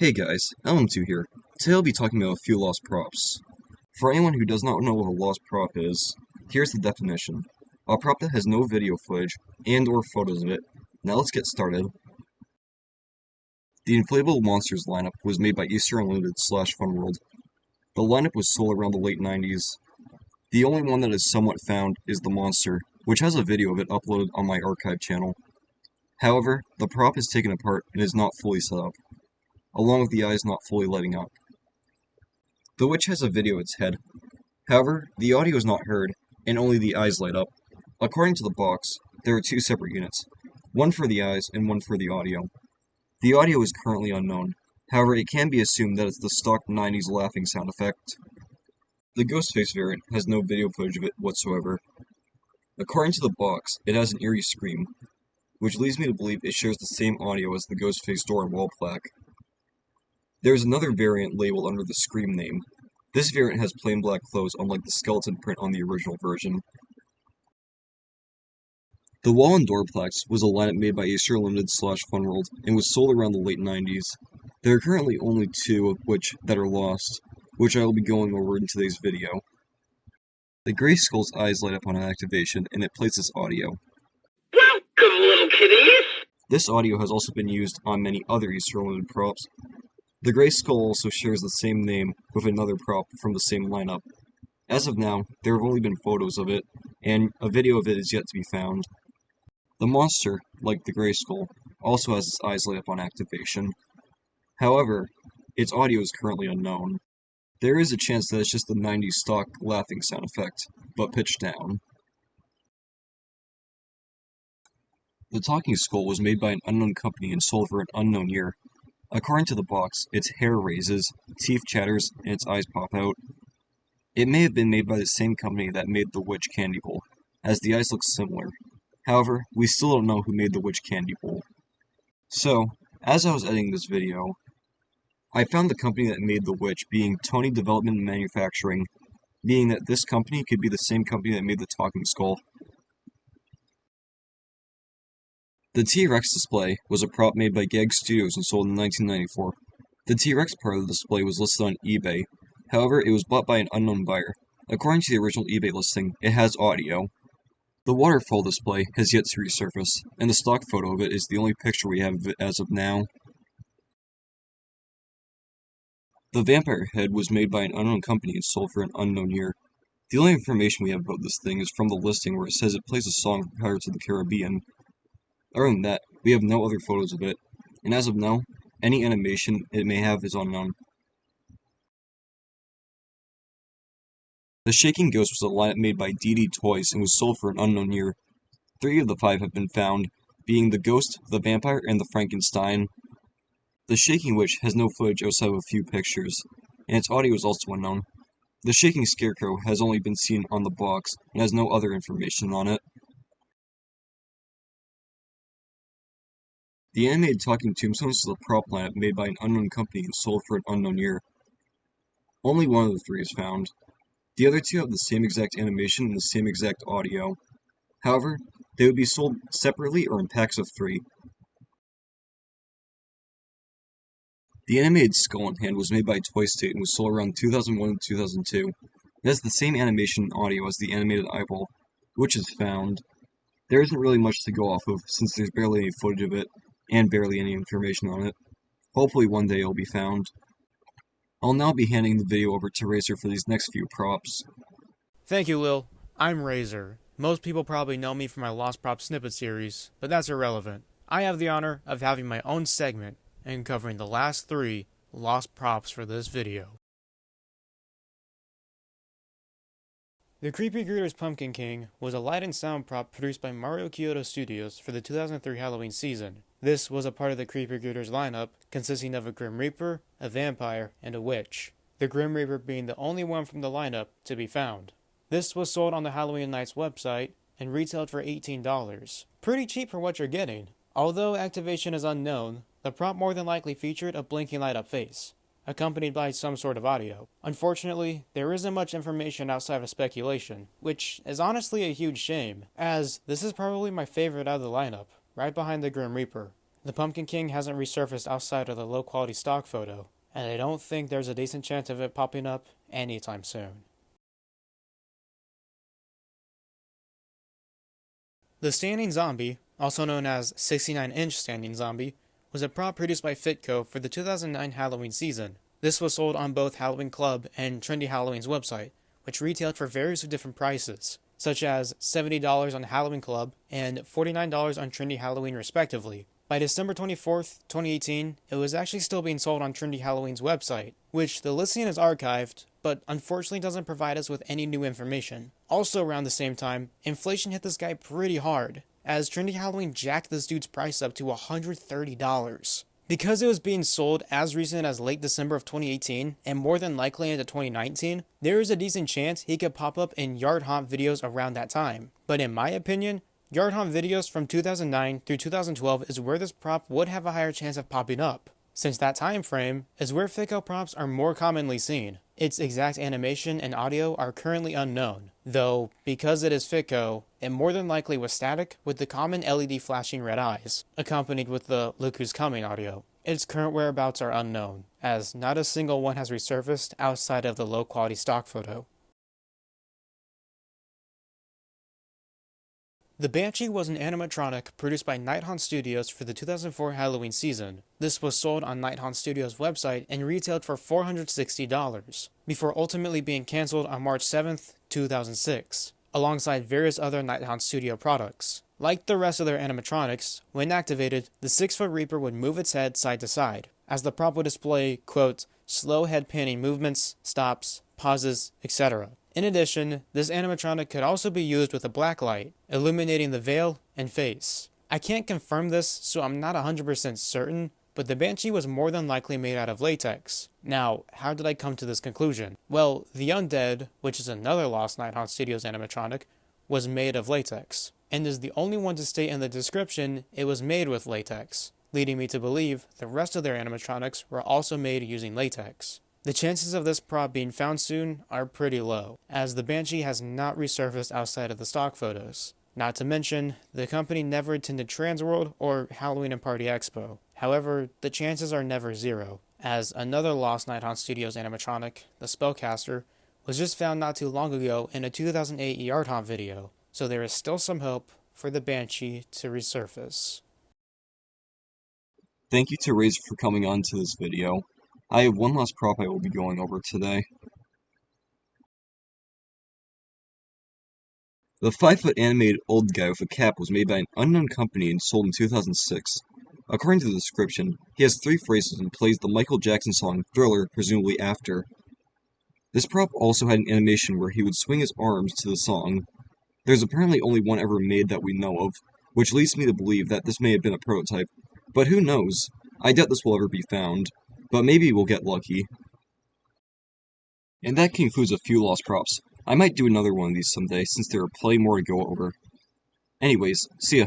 Hey guys, LM2 here. Today I'll be talking about a few lost props. For anyone who does not know what a lost prop is, here's the definition. A prop that has no video footage and or photos of it. Now let's get started. The Inflatable Monsters lineup was made by Easter Unlimited / Funworld. The lineup was sold around the late 90s. The only one that is somewhat found is the monster, which has a video of it uploaded on my archive channel. However, the prop is taken apart and is not fully set up, along with the eyes not fully lighting up. The witch has a video of its head. However, the audio is not heard, and only the eyes light up. According to the box, there are two separate units, one for the eyes and one for the audio. The audio is currently unknown. However, it can be assumed that it's the stock 90s laughing sound effect. The Ghostface variant has no video footage of it whatsoever. According to the box, it has an eerie scream, which leads me to believe it shares the same audio as the Ghostface door and wall plaque. There is another variant labeled under the Scream name. This variant has plain black clothes unlike the skeleton print on the original version. The wall and door plaques was a lineup made by Easter Limited / Funworld and was sold around the late 90s. There are currently only two of which that are lost, which I will be going over in today's video. The Gray Skull's eyes light up on activation and it plays this audio. Welcome, little kitties! This audio has also been used on many other Easter Limited props. The Gray Skull also shares the same name with another prop from the same lineup. As of now, there have only been photos of it, and a video of it is yet to be found. The monster, like the Gray Skull, also has its eyes lit up on activation. However, its audio is currently unknown. There is a chance that it's just the 90s stock laughing sound effect, but pitched down. The Talking Skull was made by an unknown company and sold for an unknown year. According to the box, its hair raises, teeth chatters, and its eyes pop out. It may have been made by the same company that made the Witch Candy Bowl, as the eyes look similar. However, we still don't know who made the Witch Candy Bowl. So, as I was editing this video, I found the company that made the Witch being Tony Development and Manufacturing, meaning that this company could be the same company that made the Talking Skull. The T-Rex display was a prop made by Gag Studios and sold in 1994. The T-Rex part of the display was listed on eBay. However, it was bought by an unknown buyer. According to the original eBay listing, it has audio. The waterfall display has yet to resurface, and the stock photo of it is the only picture we have of it as of now. The vampire head was made by an unknown company and sold for an unknown year. The only information we have about this thing is from the listing where it says it plays a song from Pirates of the Caribbean. Other than that, we have no other photos of it, and as of now, any animation it may have is unknown. The Shaking Ghost was a lineup made by DD Toys and was sold for an unknown year. 3 of the 5 have been found, being the Ghost, the Vampire, and the Frankenstein. The Shaking Witch has no footage outside of a few pictures, and its audio is also unknown. The Shaking Scarecrow has only been seen on the box and has no other information on it. The animated talking tombstones is a prop lineup made by an unknown company and sold for an unknown year. Only one of the 3 is found. The other 2 have the same exact animation and the same exact audio. However, they would be sold separately or in packs of 3. The animated skull and hand was made by Toy State and was sold around 2001 and 2002. It has the same animation and audio as the animated eyeball, which is found. There isn't really much to go off of since there's barely any footage of it, and barely any information on it. Hopefully one day it'll be found. I'll now be handing the video over to Razer for these next few props. Thank you, Lil. I'm Razer. Most people probably know me from my Lost Prop Snippet series, but that's irrelevant. I have the honor of having my own segment and covering the last 3 lost props for this video. The Creepy Greeter's Pumpkin King was a light and sound prop produced by Mario Kyoto Studios for the 2003 Halloween season. This was a part of the Creepy Greeter's lineup, consisting of a Grim Reaper, a vampire, and a witch. The Grim Reaper being the only one from the lineup to be found. This was sold on the Halloween Nights website and retailed for $18. Pretty cheap for what you're getting. Although activation is unknown, the prop more than likely featured a blinking light up face, accompanied by some sort of audio. Unfortunately, there isn't much information outside of speculation, which is honestly a huge shame, as this is probably my favorite out of the lineup, right behind the Grim Reaper. The Pumpkin King hasn't resurfaced outside of the low-quality stock photo, and I don't think there's a decent chance of it popping up anytime soon. The Standing Zombie, also known as 69-inch Standing Zombie, was a prop produced by Fitco for the 2009 Halloween season. This was sold on both Halloween Club and Trendy Halloween's website, which retailed for various different prices, such as $70 on Halloween Club and $49 on Trendy Halloween respectively. By December 24th, 2018, it was actually still being sold on Trendy Halloween's website, which the listing is archived, but unfortunately doesn't provide us with any new information. Also around the same time, inflation hit this guy pretty hard, as Trendy Halloween jacked this dude's price up to $130. Because it was being sold as recent as late December of 2018, and more than likely into 2019, there is a decent chance he could pop up in yard haunt videos around that time. But in my opinion, yard haunt videos from 2009 through 2012 is where this prop would have a higher chance of popping up, since that time frame is where Fitco props are more commonly seen. Its exact animation and audio are currently unknown, though because it is Fitco, it more than likely was static with the common LED flashing red eyes, accompanied with the "Look Who's Coming" audio. Its current whereabouts are unknown, as not a single one has resurfaced outside of the low-quality stock photo. The Banshee was an animatronic produced by Nighthaunt Studios for the 2004 Halloween season. This was sold on Nighthaunt Studios' website and retailed for $460, before ultimately being cancelled on March 7th, 2006, alongside various other Nighthaunt Studio products. Like the rest of their animatronics, when activated, the 6-foot Reaper would move its head side to side, as the prop would display, quote, slow head panning movements, stops, pauses, etc. In addition, this animatronic could also be used with a black light, illuminating the veil and face. I can't confirm this, so I'm not 100% certain, but the Banshee was more than likely made out of latex. Now, how did I come to this conclusion? Well, the Undead, which is another Lost Nighthaunt Studios animatronic, was made of latex, and is the only one to state in the description it was made with latex, leading me to believe the rest of their animatronics were also made using latex. The chances of this prop being found soon are pretty low, as the Banshee has not resurfaced outside of the stock photos. Not to mention, the company never attended Transworld or Halloween and Party Expo. However, the chances are never zero, as another Lost Nighthaunt Studios animatronic, the Spellcaster, was just found not too long ago in a 2008 yard haunt video, so there is still some hope for the Banshee to resurface. Thank you to Razer for coming on to this video. I have one last prop I will be going over today. The 5-foot animated old guy with a cap was made by an unknown company and sold in 2006. According to the description, he has 3 phrases and plays the Michael Jackson song Thriller, presumably after. This prop also had an animation where he would swing his arms to the song. There's apparently only one ever made that we know of, which leads me to believe that this may have been a prototype, but who knows? I doubt this will ever be found, but maybe we'll get lucky. And that concludes a few lost props. I might do another one of these someday, since there are plenty more to go over. Anyways, see ya.